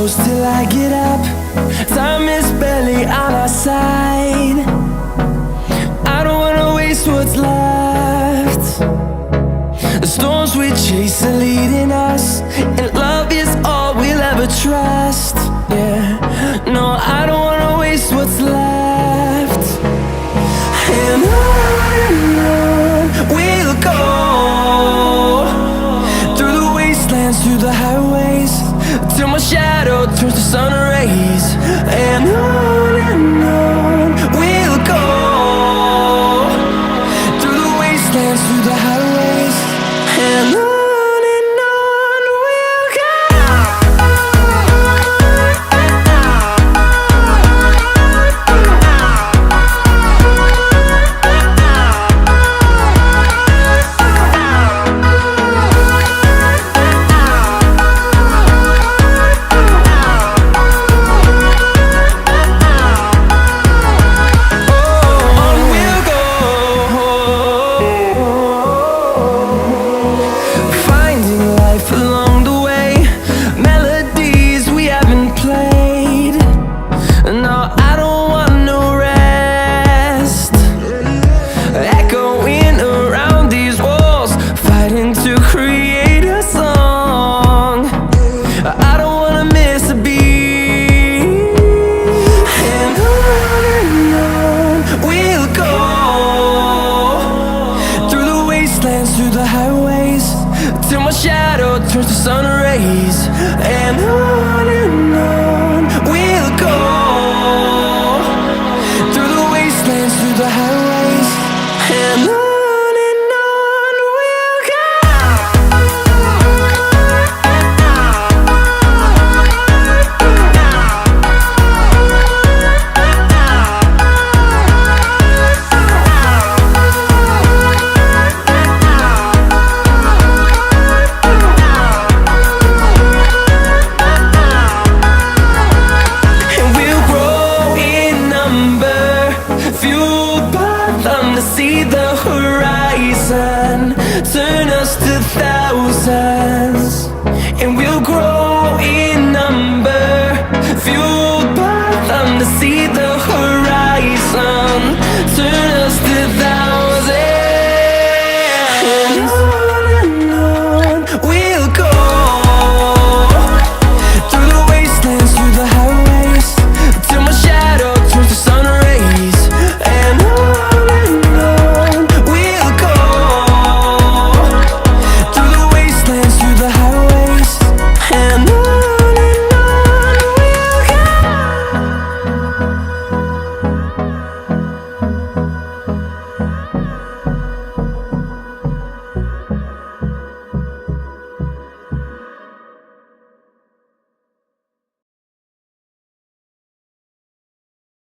close till I get up. Time is barely on our side. I don't wanna waste what's left. The storms we chase are leading us, and love is all we'll ever trust. Yeah, no, I don't wanna waste what's left. And on we'll go, through the wastelands, through the highways, till my shadow turns to sun rays. And on we'll go, through the wastelands, through the highways, and on we'll go. Along the way, melodies we haven't played. No, I don't want no rest. Echoing around these walls, fighting to create a song. I don't wanna miss a beat. And on we'll go, through the wastelands, through the highways, till my shadow turns to sun rays. And on we'll go, through the wastelands, through the highways, and on we'll go. See the horizon turn us to thousands, and we'll grow in number, fueled by them to see the